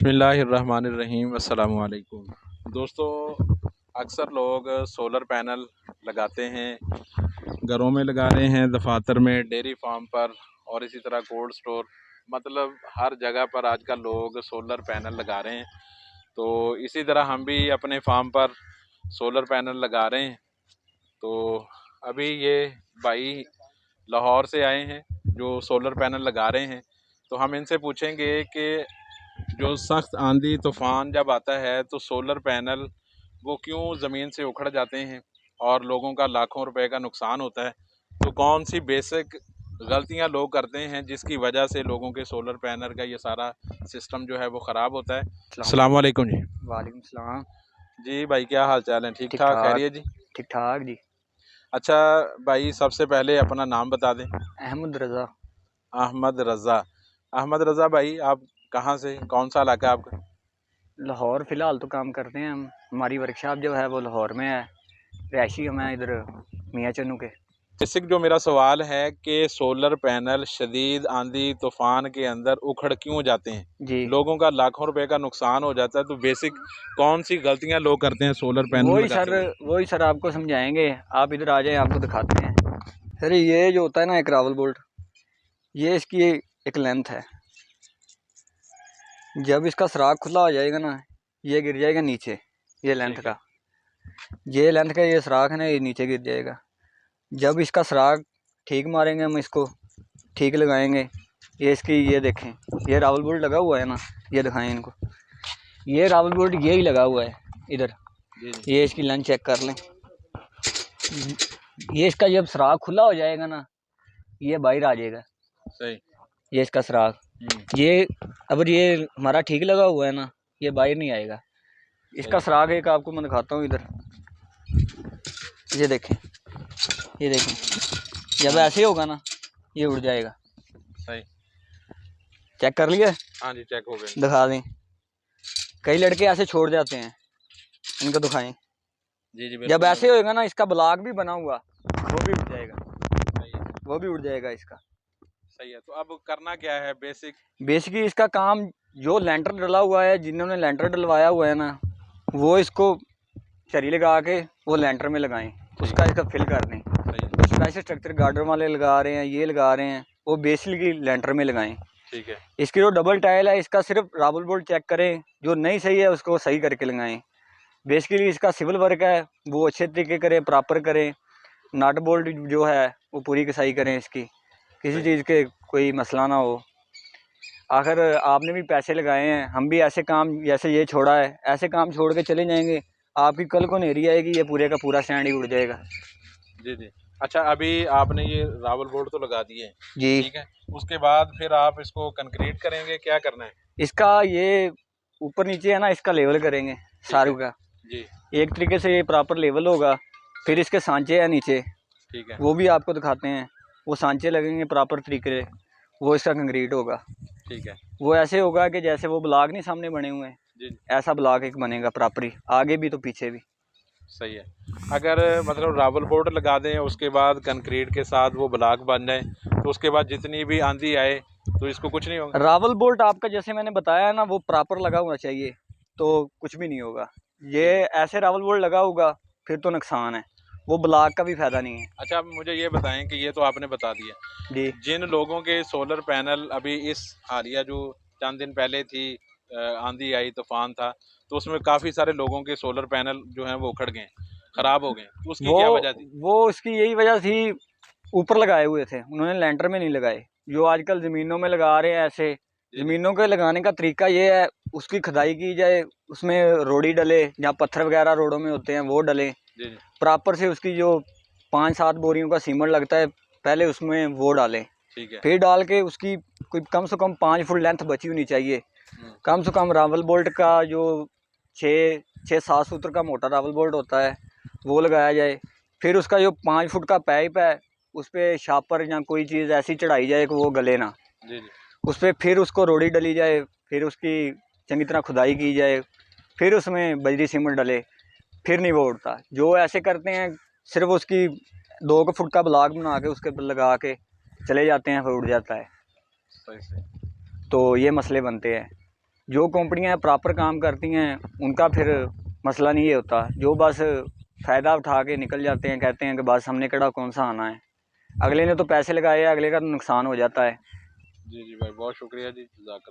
बिस्मिल्लाहिर्रहमानिर्रहीम अस्सलामु अलैकुम दोस्तों। अक्सर लोग सोलर पैनल लगाते हैं, घरों में लगा रहे हैं, दफातर में, डेयरी फार्म पर और इसी तरह कोल्ड स्टोर, मतलब हर जगह पर आजकल लोग सोलर पैनल लगा रहे हैं। तो इसी तरह हम भी अपने फार्म पर सोलर पैनल लगा रहे हैं। तो अभी ये भाई लाहौर से आए हैं जो सोलर पैनल लगा रहे हैं। तो हम इनसे पूछेंगे कि जो सख्त आंधी तूफान जब आता है तो सोलर पैनल वो क्यों ज़मीन से उखड़ जाते हैं और लोगों का लाखों रुपए का नुकसान होता है। तो कौन सी बेसिक गलतियां लोग करते हैं जिसकी वजह से लोगों के सोलर पैनल का ये सारा सिस्टम जो है वो ख़राब होता है। अस्सलाम वालेकुम जी। वालेकुम सलाम। जी भाई, क्या हाल चाल है? ठीक ठीक ठाक, ठाक। खैरियत जी? ठीक ठाक जी। अच्छा भाई, सबसे पहले अपना नाम बता दें। अहमद रज़ा। अहमद रज़ा। अहमद रज़ा भाई, आप कहाँ से, कौन सा इलाका है आपका? लाहौर फ़िलहाल तो काम करते हैं हम। हमारी वर्कशॉप जो है वो लाहौर में है। रहायशी हम हैं इधर मियाँ चन्नू के। बेसिक जो मेरा सवाल है कि सोलर पैनल शदीद आंधी तूफान के अंदर उखड़ क्यों जाते हैं, जी, लोगों का लाखों रुपए का नुकसान हो जाता है। तो बेसिक कौन सी गलतियां लोग करते हैं सोलर पैनल वही लगाते सर हुए? वही सर आपको समझाएंगे। आप इधर आ जाएं, आपको दिखाते हैं। सर ये जो होता है ना एक रावल बोल्ट, ये इसकी एक लेंथ है। जब इसका सुराख खुला हो जाएगा ना, ये गिर जाएगा नीचे। ये लेंथ ठीक है। का, ये लेंथ का ये सुराख है ना, ये नीचे गिर जाएगा। जब इसका सुराख ठीक मारेंगे, हम इसको ठीक लगाएंगे। ये इसकी ये देखें, ये रावल बोल्ट लगा हुआ है ना, ये दिखाएं इनको। ये रावल बोल्ट यही लगा हुआ है इधर। जी जी। ये इसकी लाइन चेक कर लें। ये इसका जब सुराख खुला हो जाएगा ना, ये बाहर आ जाएगा। सही। ये इसका सुराख, ये अगर ये हमारा ठीक लगा हुआ है ना, ये बाहर नहीं आएगा। इसका सुराख एक आपको मैं दिखाता हूँ इधर। ये देखें, ये देखें, जब ऐसे होगा ना, ये उड़ जाएगा। सही। चेक कर लिया? हाँ जी, चेक हो गए। दिखा दें। कई लड़के ऐसे छोड़ जाते हैं, इनको दिखाएं। जी जी, जब बिल्कुल। ऐसे होएगा ना, इसका ब्लॉक भी बना हुआ, वो भी उड़ जाएगा। सही है। वो भी उड़ जाएगा इसका। सही है। तो अब करना क्या है बेसिक? बेसिकली इसका काम, जो लेंटर डला हुआ है, जिन्होंने लेंटर डलवाया हुआ है ना, वो इसको चरी लगा के वो लेंटर में लगाएं। उसका इसका फिल कर दें। सही है। जो स्पेशल स्ट्रक्चर गार्डर वाले लगा रहे हैं, ये लगा रहे हैं, वो बेसिकली लेंटर में लगाएं। ठीक है। इसकी जो डबल टाइल है, इसका सिर्फ रावल बोल्ट चेक करें, जो नहीं सही है उसको सही करके लगाएं। बेसिकली इसका सिविल वर्क है, वो अच्छे तरीके करें, प्रॉपर करें। नट बोल्ट जो है वो पूरी कसाई करें इसकी, किसी चीज़ के कोई मसला ना हो। आखिर आपने भी पैसे लगाए हैं, हम भी ऐसे काम जैसे ये छोड़ा है, ऐसे काम छोड़ के चले जाएंगे, आपकी कल को नेरी आएगी, ये पूरे का पूरा स्टैंड ही उड़ जाएगा। जी जी। अच्छा, अभी आपने ये रावल बोर्ड तो लगा दिए हैं, जी। ठीक है। उसके बाद फिर आप इसको कंक्रीट करेंगे, क्या करना है? इसका ये ऊपर नीचे है ना, इसका लेवल करेंगे ठीक है सारू का। जी। एक तरीके से ये प्रॉपर लेवल होगा। फिर इसके सांचे हैं नीचे, ठीक है। वो भी आपको दिखाते हैं। वो सांचे लगेंगे प्रॉपर तरीके से, वो इसका कंक्रीट होगा। ठीक है। वो ऐसे होगा कि जैसे वो ब्लॉक नहीं सामने बने हुए हैं, जी। ऐसा ब्लॉक एक बनेगा प्रॉपर ही, आगे भी तो पीछे भी। सही है। अगर मतलब रावल बोर्ड लगा दें, उसके बाद कंक्रीट के साथ वो ब्लॉक बन जाए, तो उसके बाद जितनी भी आंधी आए तो इसको कुछ नहीं होगा? रावल बोल्ट आपका जैसे मैंने बताया है ना, वो प्रॉपर लगा होना चाहिए, तो कुछ भी नहीं होगा। ये ऐसे रावल बोल्ट लगा होगा फिर तो नुकसान है, वो ब्लॉक का भी फायदा नहीं है। अच्छा, अब मुझे ये बताएं कि ये तो आपने बता दिया, जी। जिन लोगों के सोलर पैनल अभी इस हालिया जो चंद दिन पहले थी, आंधी आई, तूफान था, तो उसमें काफ़ी सारे लोगों के सोलर पैनल जो हैं वो उखड़ गए, ख़राब हो गए, तो उसकी वो क्या वजह थी? वो उसकी यही वजह थी, ऊपर लगाए हुए थे उन्होंने, लेंटर में नहीं लगाए। जो आजकल ज़मीनों में लगा रहे हैं ऐसे, ज़मीनों के लगाने का तरीका ये है, उसकी खुदाई की जाए, उसमें रोड़ी डले, जहाँ पत्थर वगैरह रोडों में होते हैं वो डले जी जी। प्रॉपर से। उसकी जो 5-7 बोरियों का सीमेंट लगता है, पहले उसमें वो डालें। ठीक है। फिर डाल के उसकी कोई कम से कम 5 फुट लेंथ बची होनी चाहिए। कम से कम रावल बोल्ट का जो 6-7 सूत्र का मोटा रावल बोल्ट होता है, वो लगाया जाए। फिर उसका जो 5 फुट का पाइप है, उस पर शापर या कोई चीज़ ऐसी चढ़ाई जाए कि वो गले ना। जी जी। उस पर फिर उसको रोड़ी डली जाए, फिर उसकी चंगी तरह खुदाई की जाए, फिर उसमें बजरी सीमेंट डले, फिर नहीं वो उड़ता। जो ऐसे करते हैं, सिर्फ उसकी 2 फुट का ब्लॉक बना के उसके ऊपर लगा के चले जाते हैं, फिर उड़ जाता है। सही सही। तो ये मसले बनते हैं। जो कंपनियां प्रॉपर काम करती हैं उनका फिर मसला नहीं ये होता, जो बस फ़ायदा उठा के निकल जाते हैं, कहते हैं कि बस हमने केड़ा कौन सा आना है, अगले ने तो पैसे लगाए, अगले का नुकसान हो जाता है। जी जी भाई, बहुत शुक्रिया जी, जज़ाकल्लाह।